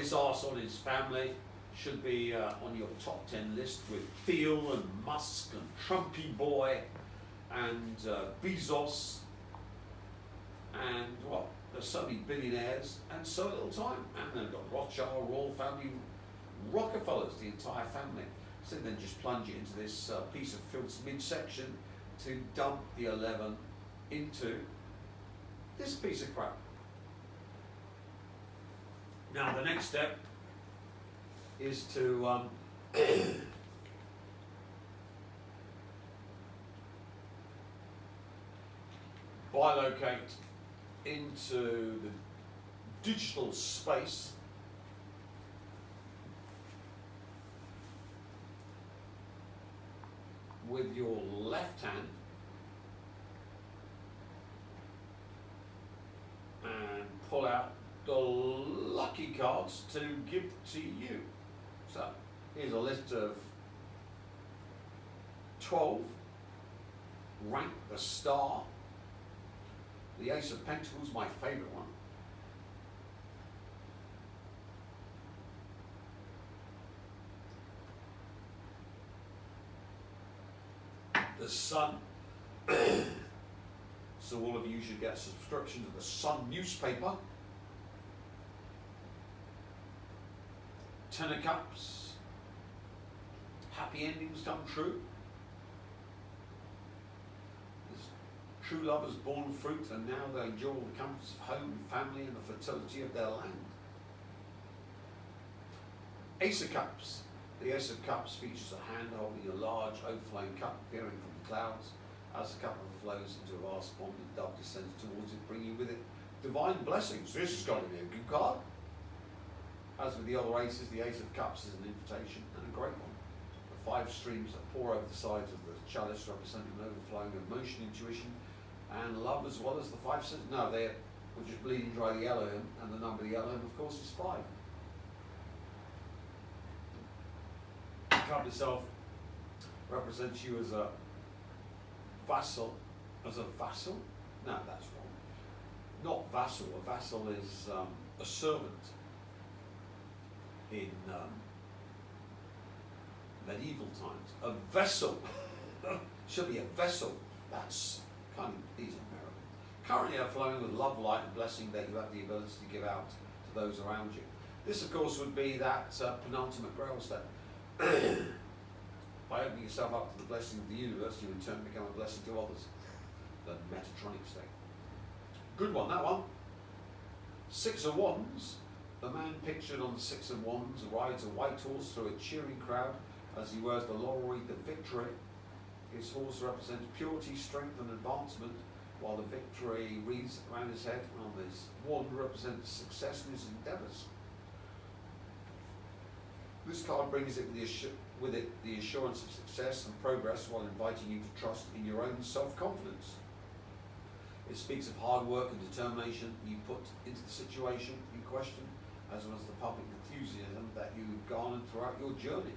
this arse on his family should be on your top 10 list with Thiel and Musk and Trumpy Boy and Bezos and what? There's so many billionaires and so little time. And then we've got Rothschild, Royal Family, Rockefellers, the entire family. So then just plunge it into this piece of filth's midsection to dump the 11 into this piece of crap. Now the next step is to bilocate into the digital space with your left hand and pull out the lucky cards to give to you. So here's a list of 12. Rank the star. The Ace of Pentacles, my favorite one. The Sun. So all of you should get a subscription to the Sun newspaper. Ten of Cups. Happy endings come true. True lovers born fruit, and now they enjoy all the comforts of home and family and the fertility of their land. Ace of Cups. The Ace of Cups features a hand holding a large overflowing cup appearing from the clouds. As the cup overflows into a vast pond, the dove descends towards it, bringing with it divine blessings. This has got to be a good card. As with the other aces, the Ace of Cups is an invitation and a great one. The 5 streams that pour over the sides of the chalice represent an overflowing of emotion, intuition, and love, as well as the 5 senses. No, they're just bleeding dry the Elohim, and the number of the Elohim, of course, is 5. The cup itself represents you as a vassal. As a vassal? No, that's wrong. Not vassal. A vassal is a servant in medieval times. A vessel should be a vessel. That's kind of these are American. Currently are flowing with love, light, and blessing that you have the ability to give out to those around you. This, of course, would be that penultimate grail step. By opening yourself up to the blessing of the universe, you in turn become a blessing to others. The Metatronic state. Good one, that one. 6 of Wands. The man pictured on the 6 of Wands rides a white horse through a cheering crowd as he wears the laurel wreath of victory. His horse represents purity, strength, and advancement, while the victory wreaths around his head on his wand represents success in his endeavours. This card brings it with it the assurance of success and progress, while inviting you to trust in your own self-confidence. It speaks of hard work and determination you put into the situation in question, as well as the public enthusiasm that you've garnered throughout your journey.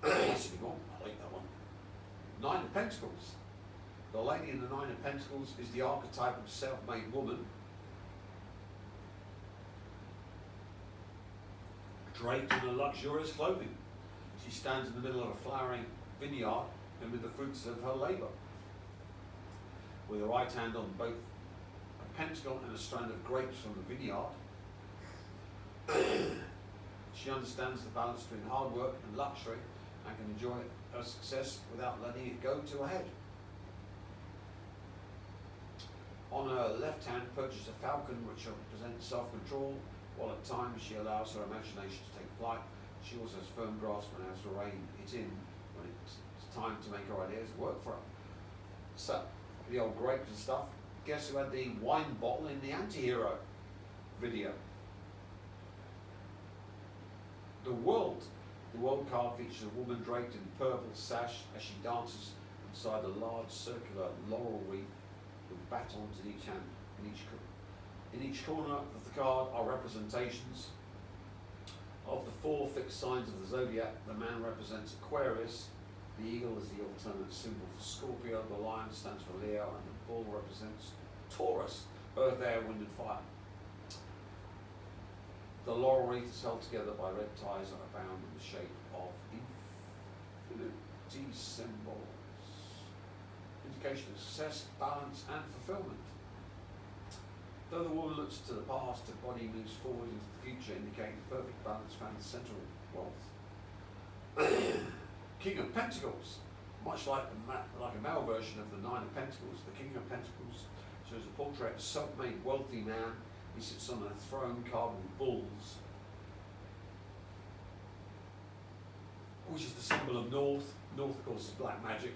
That's a good one. I like that one. 9 of Pentacles. The lady in the 9 of Pentacles is the archetype of a self-made woman, draped in a luxurious clothing. She stands in the middle of a flowering vineyard amid the fruits of her labour, with her right hand on both a pentacle and a strand of grapes from the vineyard. She understands the balance between hard work and luxury and can enjoy her success without letting it go to her head. On her left hand perches a falcon, which represents self-control, while at times she allows her imagination to take flight. She also has firm grasp and has to rein it in when it's time to make her ideas work for her. So, the old grapes and stuff. Guess who had the wine bottle in the anti-hero video? The World. The World card features a woman draped in purple sash as she dances inside a large circular laurel wreath with batons in each hand. In each corner of the card are representations of the 4 fixed signs of the zodiac. The man represents Aquarius, the eagle is the alternate symbol for Scorpio, the lion stands for Leo, and the bull represents Taurus, earth, air, wind, and fire. The laurel wreath is held together by red ties that are bound in the shape of infinity symbols. Indication of success, balance, and fulfillment. Though the woman looks to the past, the body moves forward into the future, indicating perfect balance found in central wealth. King of Pentacles, much like a male version of the Nine of Pentacles, the King of Pentacles shows a portrait of a self-made wealthy man. He sits on a throne carved with bulls, which is the symbol of North. North, of course, is black magic,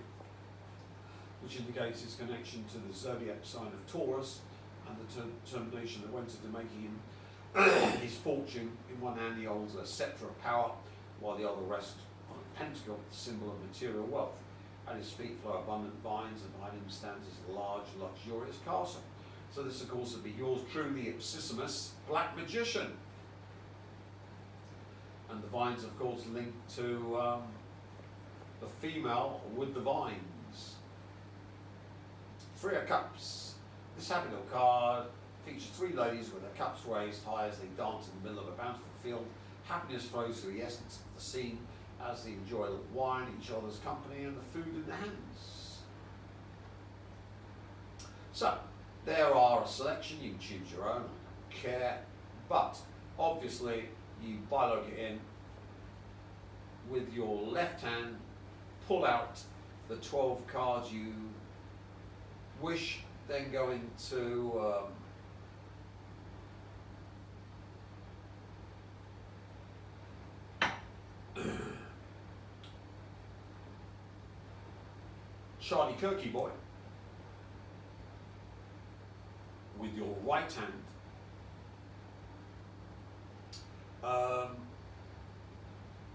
which indicates his connection to the zodiac sign of Taurus and the determination that went into making him his fortune. In one hand he holds a sceptre of power, while the other rests on a pentacle, the symbol of material wealth. At his feet flow abundant vines, and behind him stands his large, luxurious castle. So this, of course, would be yours truly, Ipsissimus, Black Magician. And the vines, of course, linked to the female with the vines. Three of Cups. This happy little card features three ladies with their cups raised high as they dance in the middle of a bountiful field. Happiness flows through the essence of the scene as they enjoy the wine, each other's company, and the food in their hands. So, there are a selection, you can choose your own, I don't care, but obviously you bilogue it in with your left hand, pull out the 12 cards you wish, then go into Charlie Kirky Boy with your right hand,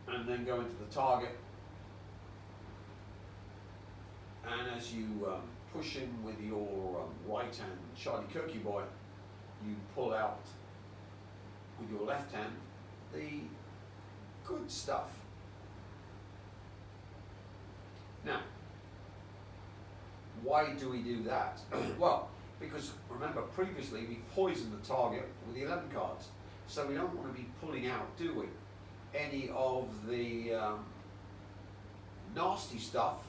and then go into the target, and as you push in with your right hand, Charlie Kirky Boy, you pull out with your left hand the good stuff. Now, why do we do that? Well, because remember previously we poisoned the target with the 11 cards, so we don't want to be pulling out, do we, any of the nasty stuff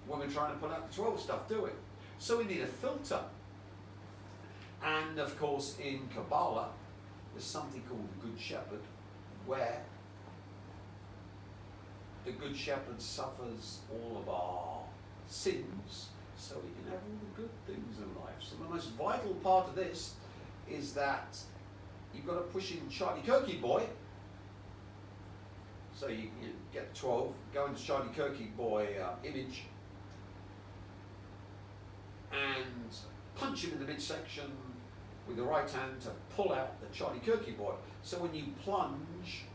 when we're trying to pull out the 12 stuff, do we? So we need a filter. And of course in Kabbalah there's something called the Good Shepherd, where the Good Shepherd suffers all of our sins so we can have all the good things in life. So the most vital part of this is that you've got to push in Charlie Kirky Boy. So you get 12, go into Charlie Kirky Boy image and punch him in the midsection with the right hand to pull out the Charlie Kirky Boy. So when you plunge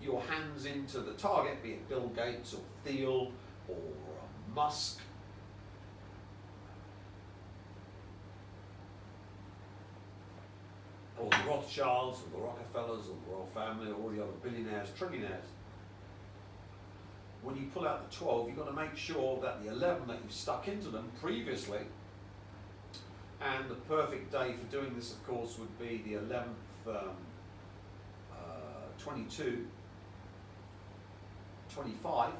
your hands into the target, be it Bill Gates or Thiel or Musk, or the Rothschilds or the Rockefellers or the Royal Family or all the other billionaires, trillionaires, when you pull out the 12, you've got to make sure that the 11 that you've stuck into them previously, and the perfect day for doing this, of course, would be the 11th, 22, 25,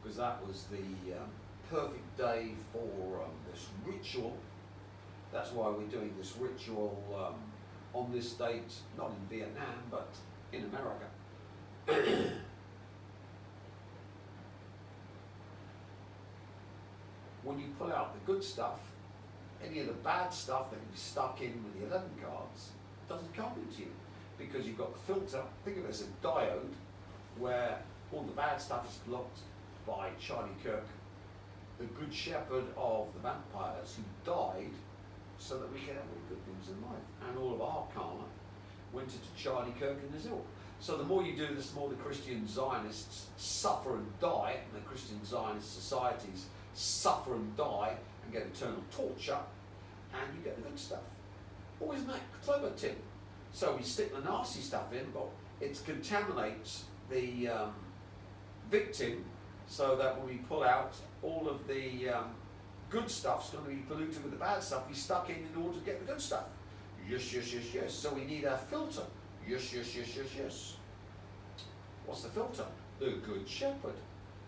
because that was the perfect day for this ritual. That's why we're doing this ritual on this date, not in Vietnam, but in America. When you pull out the good stuff, any of the bad stuff that you've stuck in with the 11 cards doesn't come into you, because you've got the filter. Think of it as a diode where all the bad stuff is blocked by Charlie Kirk, the Good Shepherd of the vampires who died so that we can have all the good things in life. And all of our karma went into Charlie Kirk and his ilk. So the more you do this, the more the Christian Zionists suffer and die, and the Christian Zionist societies suffer and die and get eternal torture, and you get the good stuff. Oh, isn't that clever, Tim? So we stick the nasty stuff in, but it contaminates the victim, so that when we pull out, all of the good stuff's going to be polluted with the bad stuff we stuck in order to get the good stuff. Yes, yes, yes, yes. So we need a filter. Yes, yes, yes, yes, yes. What's the filter? The Good Shepherd,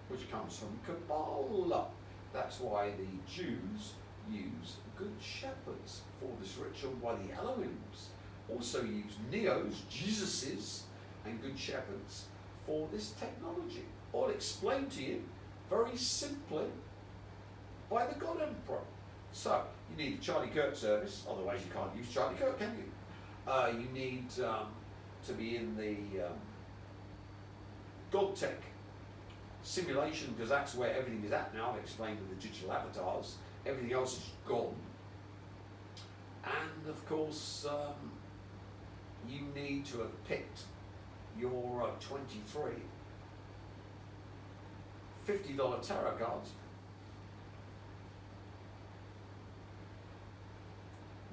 which comes from Kabbalah. That's why the Jews use Good Shepherds for this ritual, why the Elohims also use Neos, Jesuses, and Good Shepherds for this technology. All explained to you very simply by the God Emperor. So, you need the Charlie Kirk service, otherwise you can't use Charlie Kirk, can you? You need to be in the God Tech simulation, because that's where everything is at now. I've explained with the digital avatars. Everything else is gone. And of course, you need to have picked your 23 $50 tarot cards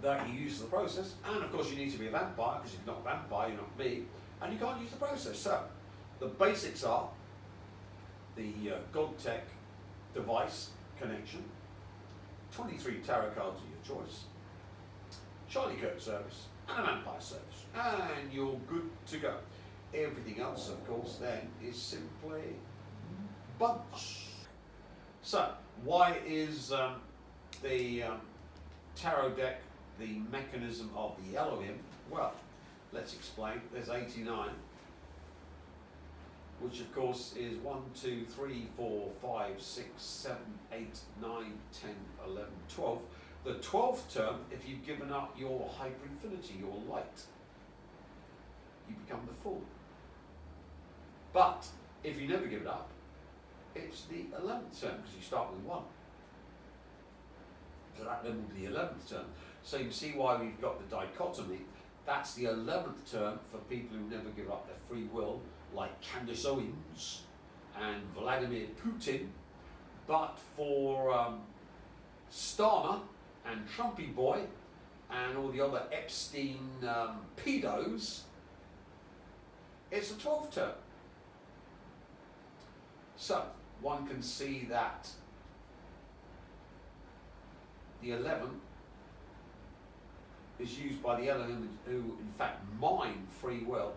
that you use for the process. And of course, you need to be a vampire, because if you're not a vampire, you're not me, and you can't use the process. So, the basics are the GodTech device connection, 23 tarot cards of your choice, Charlie Kirk service, and a vampire service, and you're good to go. Everything else, of course, then is simply bunch. So, why is the tarot deck the mechanism of the Elohim? Well, let's explain. There's 89. Which of course is 1, 2, 3, 4, 5, 6, 7, 8, 9, 10, 11, 12. The 12th term, if you've given up your hyperinfinity, your light, you become the Fool. But if you never give it up, it's the 11th term, because you start with 1. So that then will be the 11th term. So you can see why we've got the dichotomy. That's the 11th term for people who never give up their free will, like Candace Owens and Vladimir Putin. But for Starmer and Trumpy Boy and all the other Epstein pedos, it's the 12th term. So one can see that the 11 is used by the Elohim, who in fact mine free will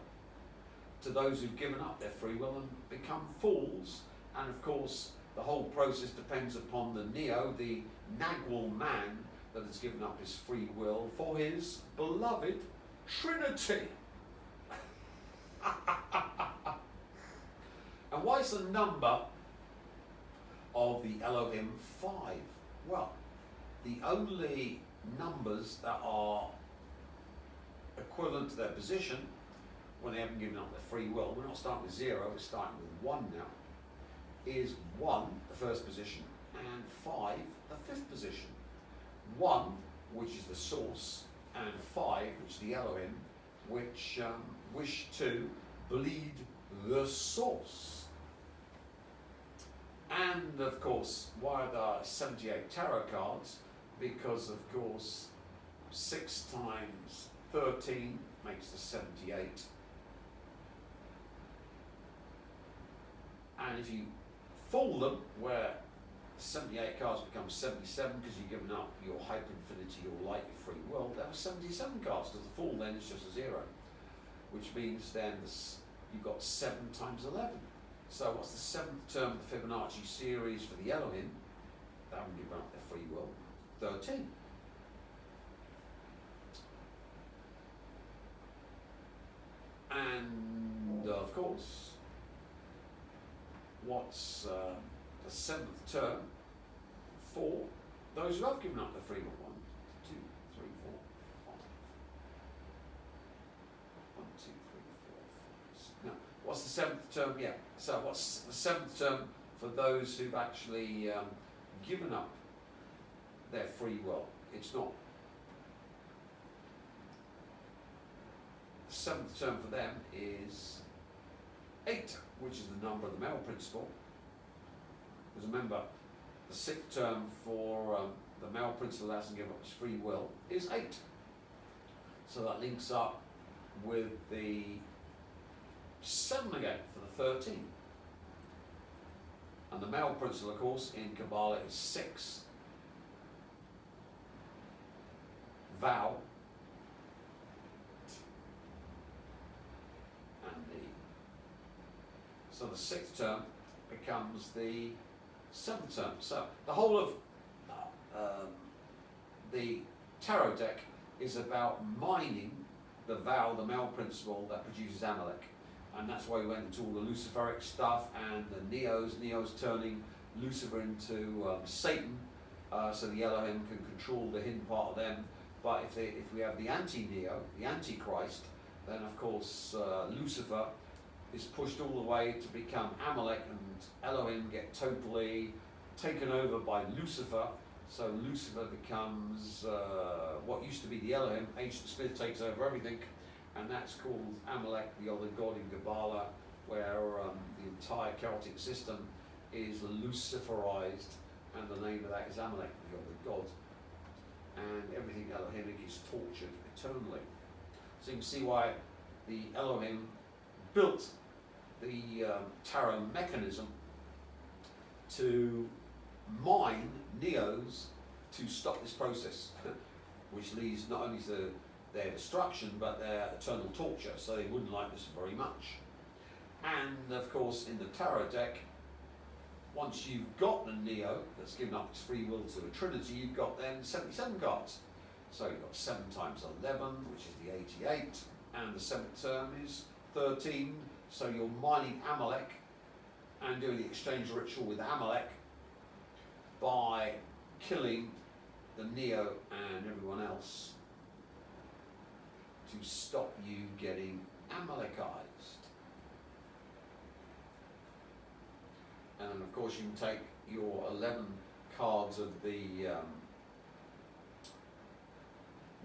to those who've given up their free will and become fools. And of course, the whole process depends upon the Neo, the Nagwal man that has given up his free will for his beloved Trinity. And why is the number of the Elohim 5? Well, the only numbers that are equivalent to their position when they haven't given up their free will, we're not starting with 0, we're starting with 1 now, is 1, the first position, and 5, the 5th position. 1, which is the source, and 5, which is the Elohim, which wish to bleed the source. And of course, why are there 78 tarot cards? Because of course 6 times 13 makes the 78. And if you fool them, where 78 cards become 77 because you've given up your hyperinfinity, your light, your free will, there are 77 cards, because the fool then is just a 0. Which means then you've got 7 times 11. So what's the 7th term of the Fibonacci series for the Elohim? They haven't given up their free will. 13. And of course, what's the 7th term for those who have given up their free will? 1, 2, 3, 4, 5. 1, 2, 3, 4, 5. No. What's the 7th term? Yeah. So what's the 7th term for those who've actually given up their free will? It's not. The 7th term for them is 8, which is the number of the male principle. Because remember, the 6th term for the male principle that hasn't given up his free will is 8. So that links up with the 7 again for the 13. And the male principle, of course, in Kabbalah is 6. Vow So the 6th term becomes the 7th term. So the whole of the tarot deck is about mining the Val, the male principle that produces Amalek. And that's why we went into all the Luciferic stuff and the Neos turning Lucifer into Satan, so the Elohim can control the hidden part of them. But if we have the anti-Neo, the Antichrist, then of course Lucifer is pushed all the way to become Amalek, and Elohim get totally taken over by Lucifer. So Lucifer becomes what used to be the Elohim. Ancient Smith takes over everything, and that's called Amalek, the other god in Kabbalah, where the entire Celtic system is Luciferized, and the name of that is Amalek, the other god. And everything Elohimic is tortured eternally. So you can see why the Elohim built the tarot mechanism to mine Neos to stop this process, which leads not only to their destruction but their eternal torture, so they wouldn't like this very much. And of course in the tarot deck, once you've got the Neo that's given up its free will to the Trinity, you've got then 77 cards. So you've got 7 times 11, which is the 88, and the 7th term is 13, so you're mining Amalek and doing the exchange ritual with Amalek by killing the Neo and everyone else to stop you getting Amalekized. And then of course you can take your 11 cards of the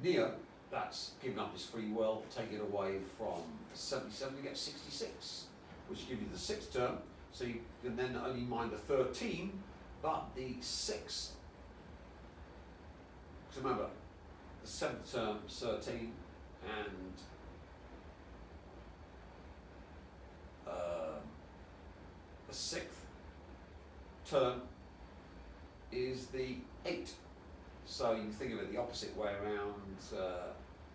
Neo that's given up his free will, take it away from 77, you get 66, which gives you the 6th term. So you can then only mine the 13, but the 6, because remember, the 7th term is 13, and the 6th term is the 8. So you can think of it the opposite way around,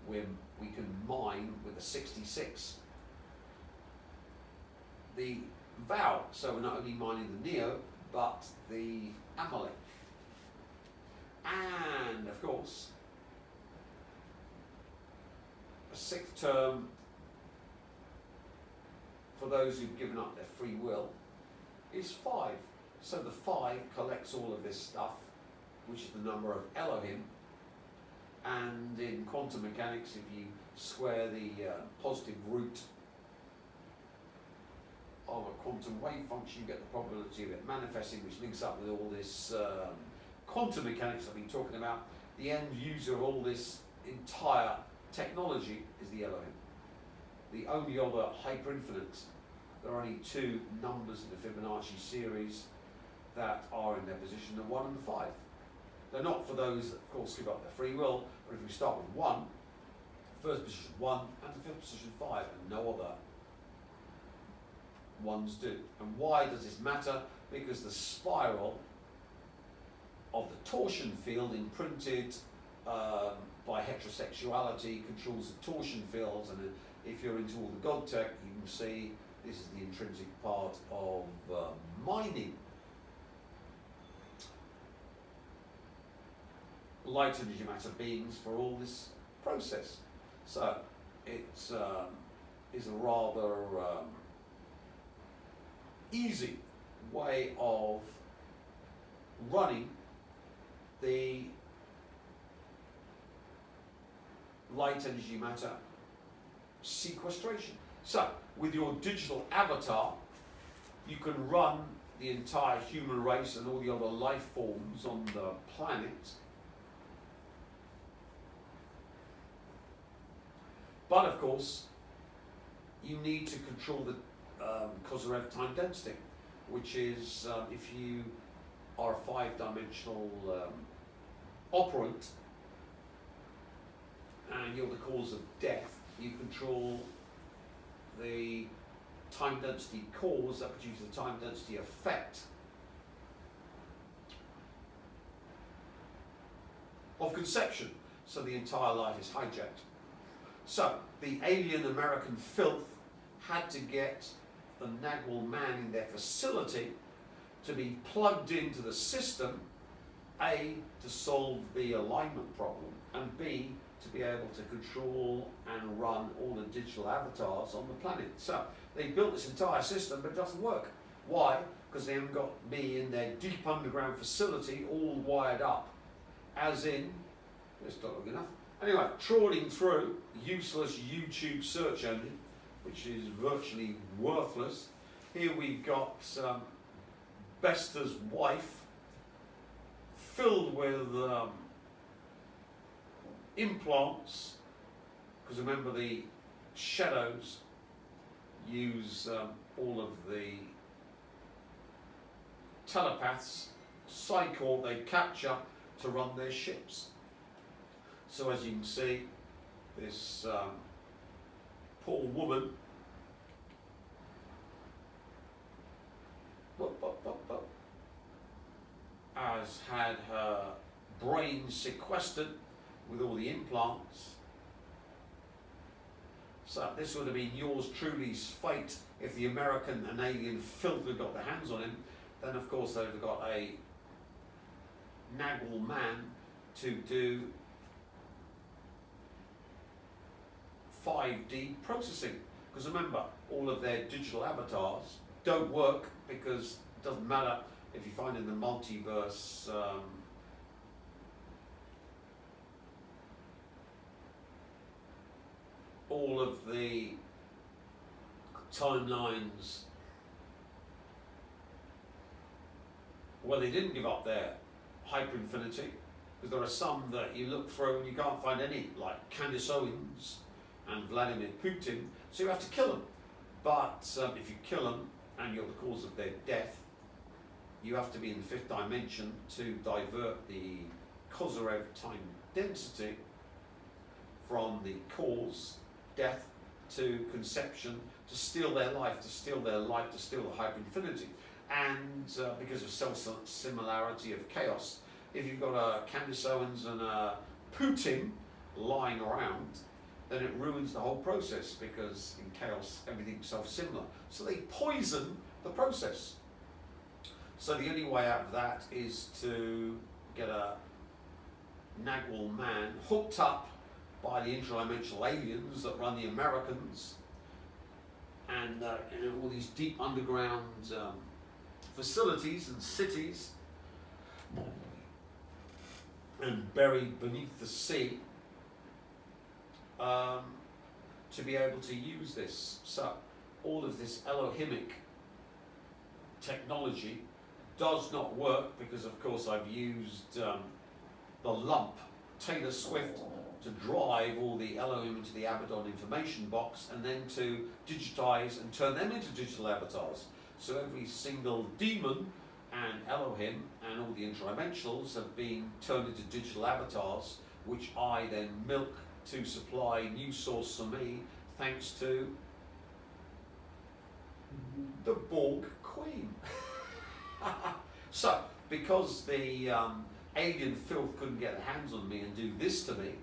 where we can mine with a 66 the Vow. So we're not only mining the Neo, but the Amalek. And of course, the 6th term, for those who've given up their free will, is 5. So the 5 collects all of this stuff, which is the number of Elohim. And in quantum mechanics, if you square the positive root of a quantum wave function, you get the probability of it manifesting, which links up with all this quantum mechanics I've been talking about. The end user of all this entire technology is the Elohim. The only other hyperinfinite, there are only 2 numbers in the Fibonacci series that are in their position, the 1 and the 5. They're not for those that, of course, give up their free will, but if we start with 1, first position 1 and the 5th position 5, and no other ones do. And why does this matter? Because the spiral of the torsion field imprinted by heterosexuality controls the torsion fields, and if you're into all the God tech, you can see this is the intrinsic part of mining light energy matter beings for all this process. So it is a rather easy way of running the light energy matter sequestration. So with your digital avatar, you can run the entire human race and all the other life forms on the planet. But of course, you need to control the Kozyrev time density, which is if you are a 5-dimensional operant and you're the cause of death, you control the time density cause that produces the time density effect of conception. So the entire life is hijacked. So the alien American filth had to get the Nagwal man in their facility to be plugged into the system, A, to solve the alignment problem, and B, to be able to control and run all the digital avatars on the planet. So they built this entire system, but it doesn't work. Why? Because they haven't got me in their deep underground facility all wired up, as in, it's not long enough. Anyway, trawling through useless YouTube search engine, which is virtually worthless. Here we've got Bester's wife, filled with implants, because remember the shadows use all of the telepaths, psychor they capture to run their ships. So as you can see, this poor woman has had her brain sequestered with all the implants. So this would have been yours truly's fate if the American and alien filth had got their hands on him. Then of course they'd have got a Nagwal man to do 5D processing. Because remember, all of their digital avatars don't work, because it doesn't matter if you find in the multiverse all of the timelines where they didn't give up their hyperinfinity, because there are some that you look through and you can't find any, like Candace Owens and Vladimir Putin, so you have to kill them. But if you kill them and you're the cause of their death, you have to be in the fifth dimension to divert the Kozyrev time density from the cause, death, to conception, to steal their life, to steal the hyperinfinity. And because of self-similarity of chaos, if you've got a Candace Owens and a Putin lying around, then it ruins the whole process, because in chaos everything's self-similar. So they poison the process. So the only way out of that is to get a Nagwal man hooked up by the interdimensional aliens that run the Americans, and all these deep underground facilities and cities, and buried beneath the sea, to be able to use this. So all of this Elohimic technology does not work, because of course I've used the lump Taylor Swift to drive all the Elohim into the Abaddon information box, and then to digitize and turn them into digital avatars. So every single demon and Elohim and all the interdimensionals have been turned into digital avatars, which I then milk to supply new source for me, thanks to the Borg Queen. So, because the alien filth couldn't get their hands on me and do this to me,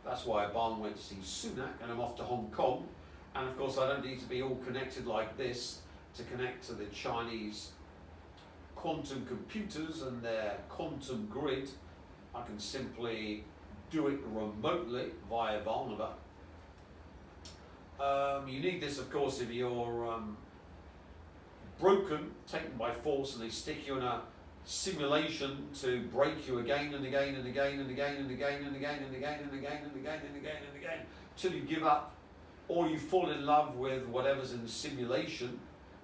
that's why Obama went to see Sunak, and I'm off to Hong Kong. And of course I don't need to be all connected like this to connect to the Chinese quantum computers and their quantum grid. I can simply do it remotely via Varnava. You need this, of course, if you're broken, taken by force, and they stick you in a simulation to break you again and again and again and again and again and again and again and again and again and again and again till you give up, or you fall in love with whatever's in the simulation,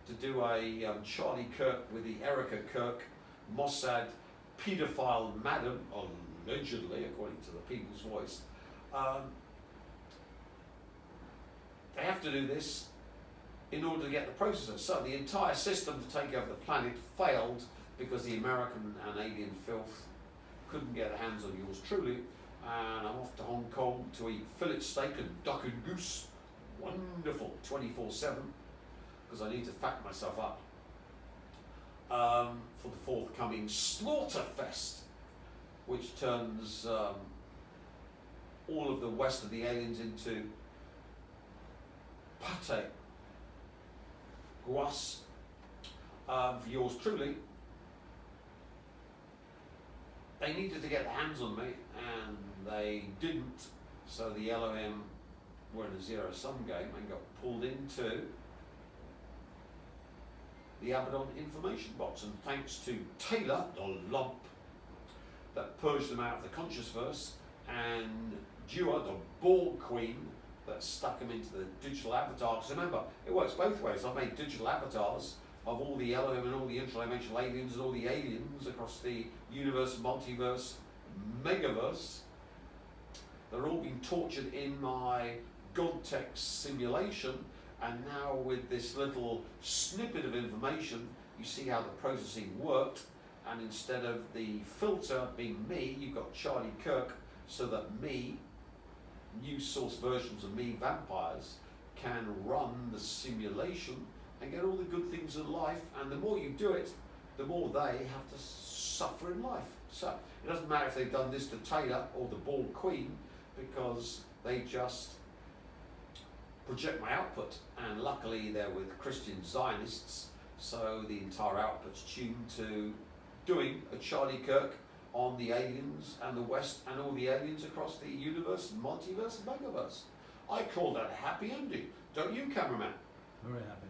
to do a Charlie Kirk with the Erica Kirk Mossad paedophile madam, allegedly, according to the People's Voice. They have to do this in order to get the processor. So the entire system to take over the planet failed, because the American and alien filth couldn't get their hands on yours truly. And I'm off to Hong Kong to eat fillet steak and duck and goose. Wonderful, 24/7, because I need to fatten myself up for the forthcoming Slaughterfest, which turns all of the West of the aliens into pate. Guas, for yours truly. They needed to get their hands on me, and they didn't, so the LOM were in a zero-sum game and got pulled into the Abaddon information box, and thanks to Taylor, the lump, that purged them out of the consciousverse, and Dua, the ball queen, that stuck them into the digital avatar. Because remember, it works both ways. I've made digital avatars of all the LOM and all the interdimensional aliens and all the aliens across the universe, multiverse, megaverse. They're all being tortured in my God-Tech simulation, and now with this little snippet of information, you see how the processing worked, and instead of the filter being me, you've got Charlie Kirk, so that me, new source versions of me, vampires, can run the simulation and get all the good things in life, and the more you do it, the more they have to suffer in life. So it doesn't matter if they've done this to Taylor or the Ball Queen, because they just project my output, and luckily they're with Christian Zionists, so the entire output's tuned to doing a Charlie Kirk on the aliens and the West and all the aliens across the universe, multiverse, and megaverse. I call that a happy ending. Don't you, cameraman? Very happy.